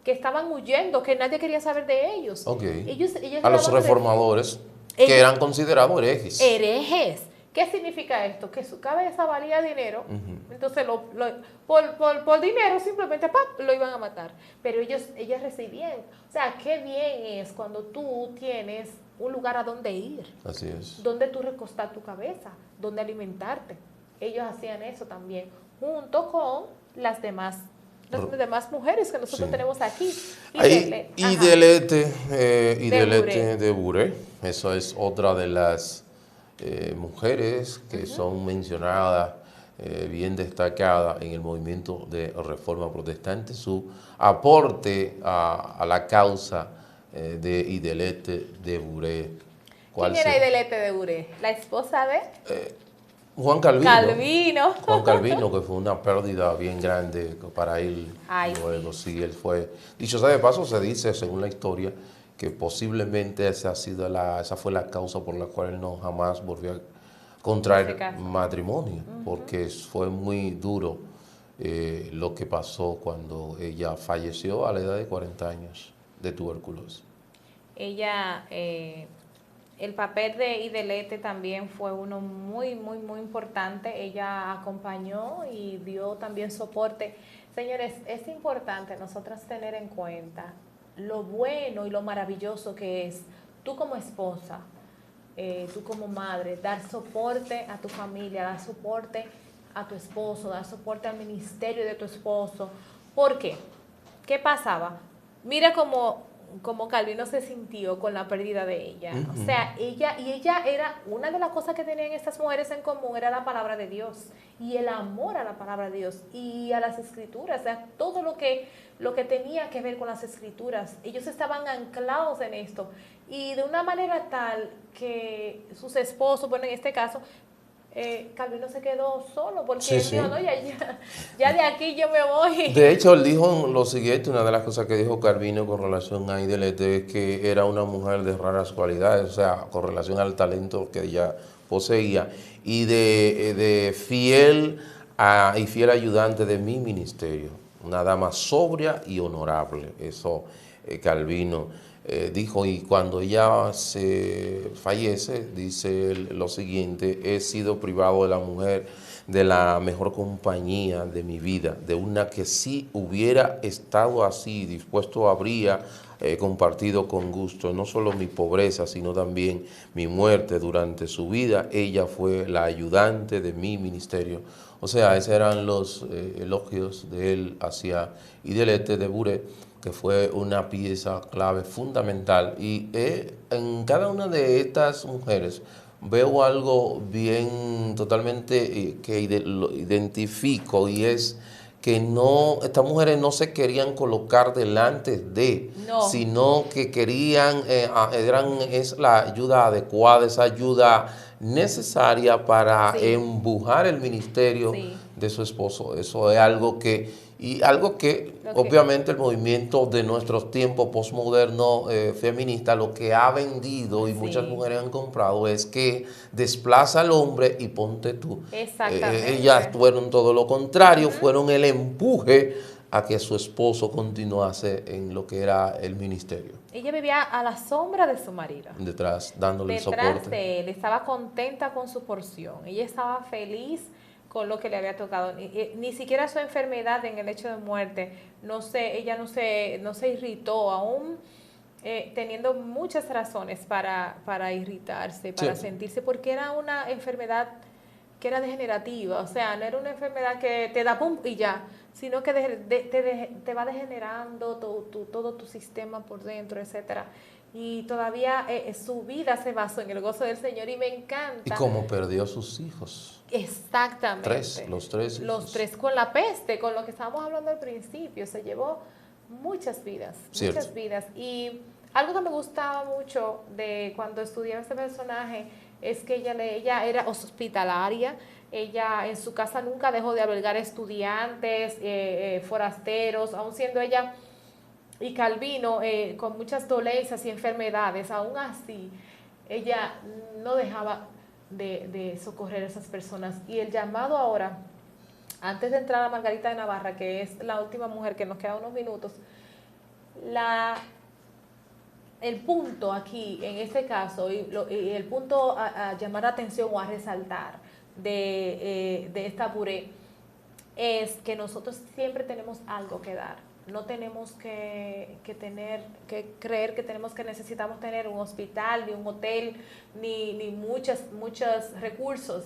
que estaban huyendo, que nadie quería saber de ellos. Ellos a los reformadores que eran considerados herejes. Herejes. ¿Qué significa esto? Que su cabeza valía dinero, entonces por dinero simplemente lo iban a matar. Pero ellos recibían. O sea, qué bien es cuando tú tienes un lugar a donde ir. Así es. Donde tú recostar tu cabeza, donde alimentarte. Ellos hacían eso también, junto con las demás mujeres que nosotros tenemos aquí. Idelete de Buré. Eso es otra de las mujeres que son mencionadas, bien destacadas en el movimiento de Reforma Protestante, su aporte a la causa de Idelete de Buré. ¿Quién era Idelete de Buré? ¿La esposa de? Juan Calvino. Juan Calvino, que fue una pérdida bien grande para él. Luego, sí, él fue. Dicho sea de paso, se dice, según la historia, que posiblemente esa fue la causa por la cual él no jamás volvió a contraer matrimonio, porque fue muy duro lo que pasó cuando ella falleció a la edad de 40 años de tuberculosis. Ella El papel de Idelete también fue uno muy, muy, muy importante. Ella acompañó y dio también soporte. Señores, es importante nosotras tener en cuenta lo bueno y lo maravilloso que es tú como esposa, tú como madre, dar soporte a tu familia, dar soporte a tu esposo, dar soporte al ministerio de tu esposo. ¿Por qué? ¿Qué pasaba? Mira cómo Calvino se sintió con la pérdida de ella. O sea, ella era, una de las cosas que tenían estas mujeres en común era la palabra de Dios y el amor a la palabra de Dios y a las escrituras, o sea, todo lo que tenía que ver con las escrituras. Ellos estaban anclados en esto y de una manera tal que sus esposos, bueno, en este caso, Calvino se quedó solo porque Sí, él sí. dijo, no, ya de aquí yo me voy. De hecho, él dijo lo siguiente, una de las cosas que dijo Calvino con relación a Idelete es que era una mujer de raras cualidades, o sea, con relación al talento que ella poseía, y de fiel y fiel ayudante de mi ministerio, una dama sobria y honorable. Eso Calvino dijo, y cuando ella se fallece, dice él lo siguiente: he sido privado de la mujer de la mejor compañía de mi vida, de una que si hubiera estado así, dispuesto habría compartido con gusto no solo mi pobreza, sino también mi muerte durante su vida. Ella fue la ayudante de mi ministerio. O sea, esos eran los elogios de él hacia Idelete de Buret, que fue una pieza clave fundamental. Y en cada una de estas mujeres veo algo bien totalmente que lo identifico, y es que no, estas mujeres no se querían colocar delante de, No. sino que querían, es la ayuda adecuada, esa ayuda necesaria para Sí. empujar el ministerio Sí. de su esposo. Eso es algo que obviamente el movimiento de nuestros tiempos postmoderno feminista lo que ha vendido y Sí. muchas mujeres han comprado es que desplaza al hombre y ponte tú. Exactamente. Ellas fueron todo lo contrario, fueron el empuje a que su esposo continuase en lo que era el ministerio. Ella vivía a la sombra de su marido. Detrás, dándole el Detrás soporte. de él, estaba contenta con su porción. Ella estaba feliz con lo que le había tocado. Ni siquiera su enfermedad en el hecho de muerte, ella no se irritó, aún teniendo muchas razones para irritarse, para sentirse, porque era una enfermedad que era degenerativa. O sea, no era una enfermedad que te da pum y ya, sino que te va degenerando todo tu sistema por dentro, etcétera. Y todavía su vida se basó en el gozo del Señor, y me encanta. Y como perdió a sus hijos. Exactamente. Los tres hijos. Los tres con la peste, con lo que estábamos hablando al principio. Se llevó muchas vidas, Cierto. muchas vidas. Y algo que me gustaba mucho de cuando estudiaba este personaje es que ella era hospitalaria. Ella en su casa nunca dejó de albergar estudiantes, forasteros, aun siendo ella y Calvino con muchas dolencias y enfermedades. Aún así, ella no dejaba de socorrer a esas personas. Y el llamado ahora, antes de entrar a Margarita de Navarra, que es la última mujer, que nos queda unos minutos, el punto aquí, en este caso, y el punto a llamar la atención o a resaltar de esta Buret, es que nosotros siempre tenemos algo que dar. No tenemos que creer que necesitamos tener un hospital, ni un hotel, ni muchos recursos.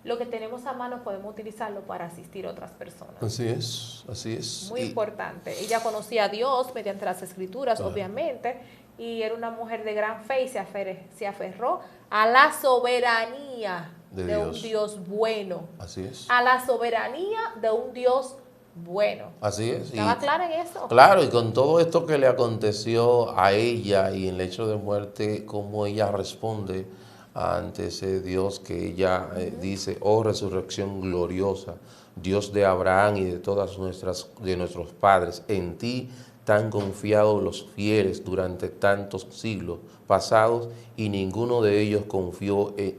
Lo que tenemos a mano podemos utilizarlo para asistir a otras personas. Así es. Muy importante. Ella conocía a Dios mediante las escrituras, Claro. Obviamente, y era una mujer de gran fe y se aferró a la soberanía de un Dios bueno. Así es. A la soberanía de un Dios bueno. Así es. ¿Estaba clara en eso? Claro, y con todo esto que le aconteció a ella y en el hecho de muerte, cómo ella responde ante ese Dios que ella dice: oh resurrección gloriosa, Dios de Abraham y de de nuestros padres, en ti tan confiados los fieles durante tantos siglos pasados, y ninguno de ellos confió de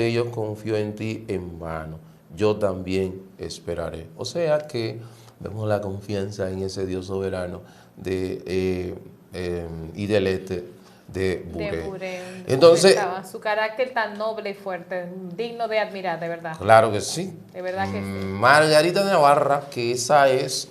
ellos confió en ti en vano. Yo también esperaré. O sea que vemos la confianza en ese Dios soberano de Idelete de Bure. De Bure. Entonces, Su carácter tan noble y fuerte, digno de admirar, de verdad. claro que sí. De verdad que sí. Margarita de Navarra, que esa es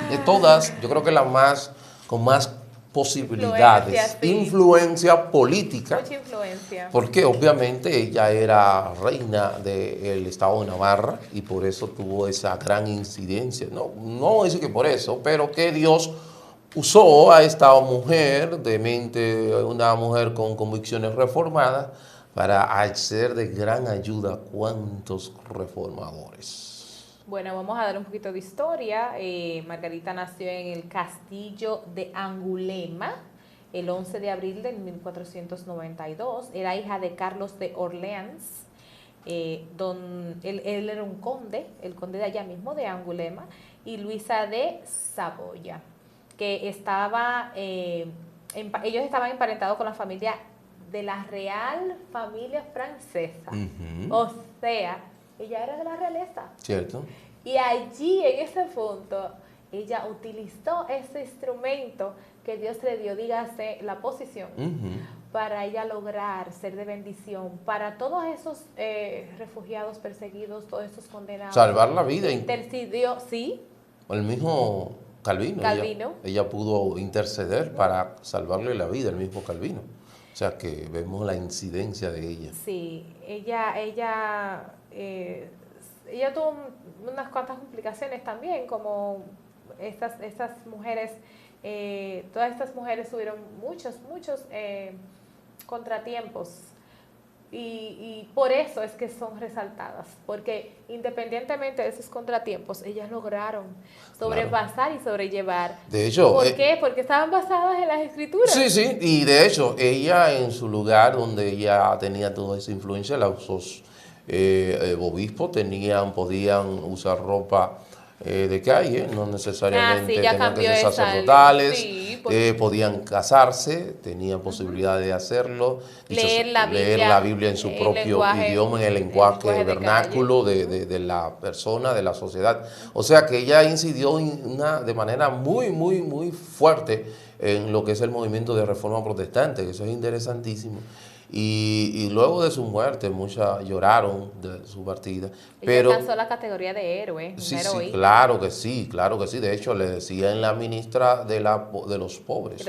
de todas, yo creo que la más, con más posibilidades, influencia política. Mucha influencia. Porque obviamente ella era reina del estado de Navarra y por eso tuvo esa gran incidencia. No decir que por eso, pero que Dios usó a esta mujer de mente, una mujer con convicciones reformadas, para ser de gran ayuda a cuantos reformadores. Bueno, vamos a dar un poquito de historia. Margarita nació en el castillo de Angulema el 11 de abril de 1492. Era hija de Carlos de Orleans. Él era un conde, el conde de allá mismo, de Angulema, y Luisa de Saboya, que ellos estaban emparentados con la familia de la Real Familia Francesa. O sea, ella era de la realeza. ¿Cierto? Y allí, en ese punto, ella utilizó ese instrumento que Dios le dio, dígase, la posición, para ella lograr ser de bendición para todos esos refugiados perseguidos, todos esos condenados. Salvar la vida. Intercedió, sí. El mismo Calvino. Ella pudo interceder para salvarle la vida, el mismo Calvino. O sea que vemos la incidencia de ella. Sí, ella tuvo unas cuantas complicaciones también, como estas mujeres, todas estas mujeres tuvieron muchos contratiempos. Y por eso es que son resaltadas, porque independientemente de esos contratiempos, ellas lograron sobrepasar y sobrellevar. De hecho, ¿por qué? Porque estaban basadas en las escrituras. Sí, y de hecho, ella en su lugar donde ella tenía toda esa influencia, los obispos podían usar ropa de calle, no necesariamente tenían que ser sacerdotales, sí, podían casarse, tenían posibilidad de hacerlo, leer la Biblia en su propio idioma, en el lenguaje vernáculo de la persona, de la sociedad. O sea que ella incidió de manera muy fuerte en lo que es el movimiento de reforma protestante, que eso es interesantísimo. Y luego de su muerte, muchas lloraron de su partida. Pero alcanzó la categoría de héroe. Sí, claro que sí. De hecho, le decían la ministra de los pobres.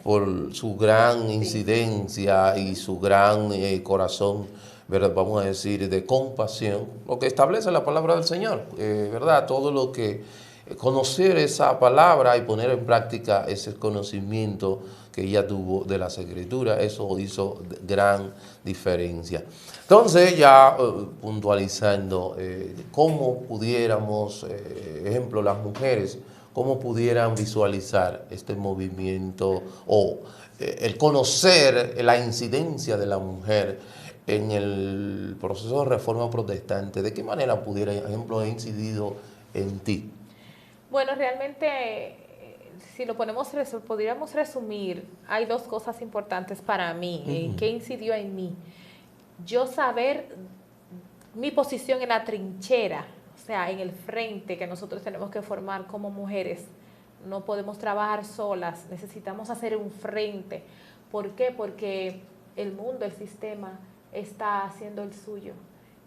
Por su gran incidencia y su gran corazón, ¿verdad? Vamos a decir, de compasión. Lo que establece la palabra del Señor, ¿verdad? Todo lo que conocer esa palabra y poner en práctica ese conocimiento que ella tuvo de las Escrituras, eso hizo gran diferencia. Entonces, ya puntualizando, cómo pudiéramos, ejemplo, las mujeres, cómo pudieran visualizar este movimiento o el conocer la incidencia de la mujer en el proceso de reforma protestante, ¿de qué manera pudiera, ejemplo, haber incidido en ti? Bueno, realmente, si lo podríamos resumir, hay dos cosas importantes para mí, que incidió en mí. Yo saber mi posición en la trinchera, o sea, en el frente que nosotros tenemos que formar como mujeres. No podemos trabajar solas, necesitamos hacer un frente. ¿Por qué? Porque el mundo, el sistema, está haciendo el suyo.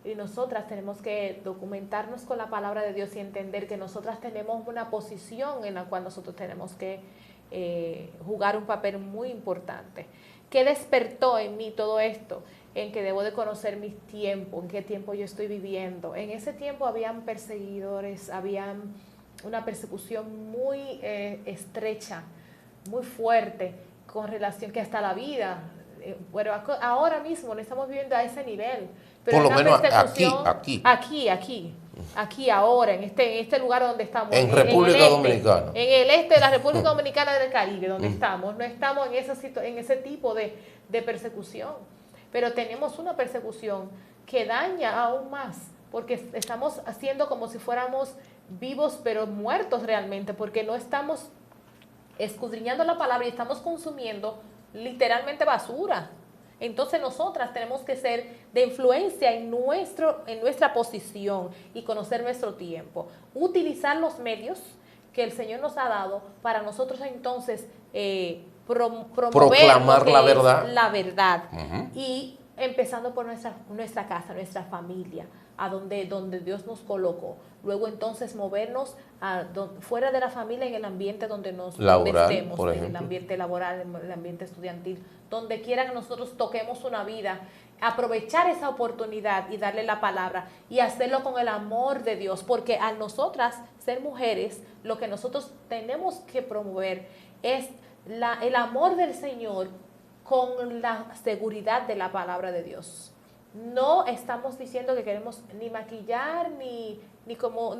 Y nosotras tenemos que documentarnos con la palabra de Dios y entender que nosotras tenemos una posición en la cual nosotros tenemos que jugar un papel muy importante. ¿Qué despertó en mí todo esto? En que debo de conocer mis tiempos, en qué tiempo yo estoy viviendo. En ese tiempo habían perseguidores, habían una persecución muy estrecha, muy fuerte, con relación que hasta la vida. Bueno, ahora mismo no estamos viviendo a ese nivel. Pero por lo menos aquí ahora, en este lugar donde estamos. En República Dominicana. En el este de la República Dominicana del Caribe, donde estamos. No estamos en ese tipo de persecución. Pero tenemos una persecución que daña aún más, porque estamos haciendo como si fuéramos vivos, pero muertos realmente, porque no estamos escudriñando la palabra y estamos consumiendo literalmente basura. Entonces nosotras tenemos que ser de influencia en nuestra posición y conocer nuestro tiempo. Utilizar los medios que el Señor nos ha dado para nosotros entonces promover proclamar lo que la es verdad. la verdad. Ujú. Y empezando por nuestra casa, nuestra familia, a donde Dios nos colocó. Luego entonces movernos fuera de la familia, en el ambiente donde Laboral, estemos, por en el ejemplo. ambiente laboral, en el ambiente estudiantil, donde quiera que nosotros toquemos una vida, aprovechar esa oportunidad y darle la palabra y hacerlo con el amor de Dios, porque a nosotras ser mujeres, lo que nosotros tenemos que promover es el amor del Señor con la seguridad de la palabra de Dios. No estamos diciendo que queremos ni maquillar, ni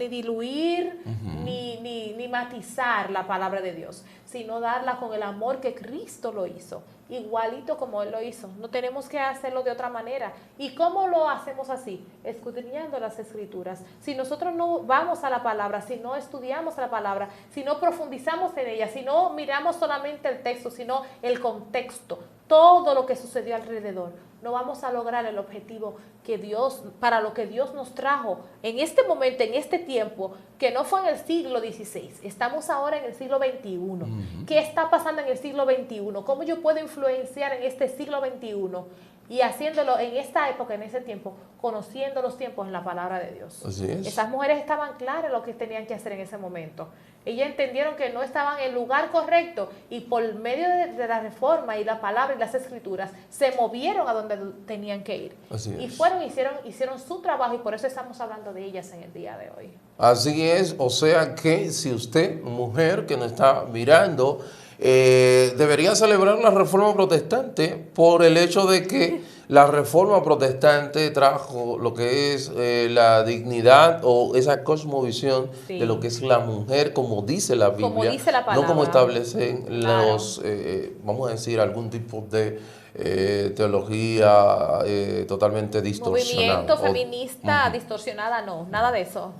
diluir, ni matizar la palabra de Dios, sino darla con el amor que Cristo lo hizo, igualito como Él lo hizo. No tenemos que hacerlo de otra manera. ¿Y cómo lo hacemos así? Escudriñando las Escrituras. Si nosotros no vamos a la palabra, si no estudiamos la palabra, si no profundizamos en ella, si no miramos solamente el texto, sino el contexto, todo lo que sucedió alrededor, no vamos a lograr el objetivo para lo que Dios nos trajo en este momento, en este tiempo, que no fue en el siglo XVI. Estamos ahora en el siglo XXI. ¿Qué está pasando en el siglo XXI? ¿Cómo yo puedo influenciar en este siglo XXI? Y haciéndolo en esta época, en ese tiempo, conociendo los tiempos en la palabra de Dios. Así es. Esas mujeres estaban claras lo que tenían que hacer en ese momento. Ellas entendieron que no estaban en el lugar correcto y por medio de la reforma y la palabra y las escrituras se movieron a donde tenían que ir. Así Y es. hicieron su trabajo y por eso estamos hablando de ellas en el día de hoy. Así es, o sea que si usted, mujer que nos está mirando, debería celebrar la Reforma Protestante por el hecho de que la Reforma Protestante trajo lo que es la dignidad o esa cosmovisión Sí. de lo que es la mujer, como dice la Biblia, Como dice la no palabra. como establecen Claro. los, vamos a decir, algún tipo de teología totalmente distorsionada. Movimiento feminista distorsionada, no, nada de eso.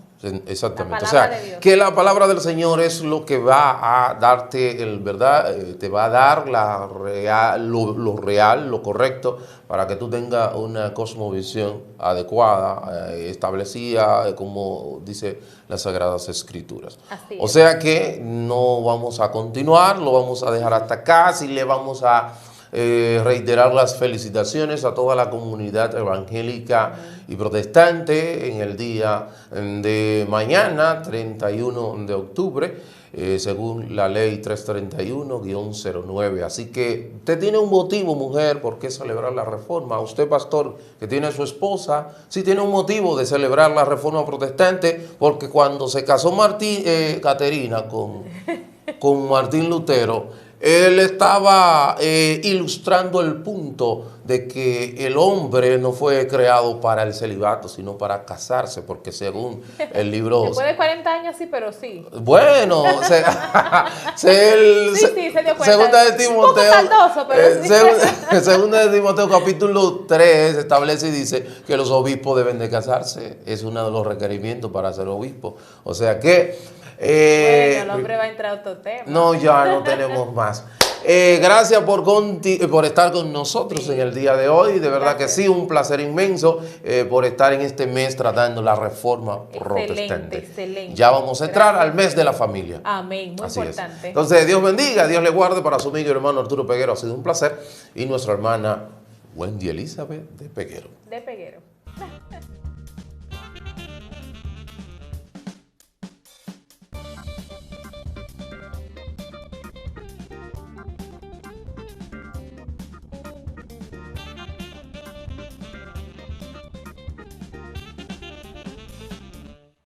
Exactamente, La o sea, palabra de Dios. que la palabra del Señor es lo que va a darte ¿verdad? Te va a dar lo real, lo correcto, para que tú tengas una cosmovisión adecuada, establecida, como dice las Sagradas Escrituras. Así O es. sea que no vamos a continuar, lo vamos a dejar hasta acá, si le vamos a reiterar las felicitaciones a toda la comunidad evangélica y protestante en el día de mañana, 31 de octubre, según la ley 331-09. Así que usted tiene un motivo, mujer, por qué celebrar la reforma. Usted, pastor, que tiene a su esposa, sí tiene un motivo de celebrar la reforma protestante, porque cuando se casó Caterina con Martín Lutero, él estaba ilustrando el punto de que el hombre no fue creado para el celibato, sino para casarse, porque según el libro... Después de 40 años sí, pero sí. Bueno, Sí, se dio cuenta. Segunda de Un poco Timoteo, tardoso, pero sí. Segunda de Timoteo capítulo 3 establece y dice que los obispos deben de casarse. Es uno de los requerimientos para ser obispo. O sea que... Bueno, el hombre va a entrar a otro tema. No, ya no tenemos más. Gracias por estar con nosotros en el día de hoy. De verdad que sí, un placer inmenso por estar en este mes tratando la reforma protestante. Excelente. Ya vamos a entrar al mes de la familia. Amén, muy Así es. importante. Entonces, Dios bendiga, Dios le guarde. Para su amigo y hermano Arturo Peguero ha sido un placer. Y nuestra hermana Wendy Elizabeth de Peguero. De Peguero.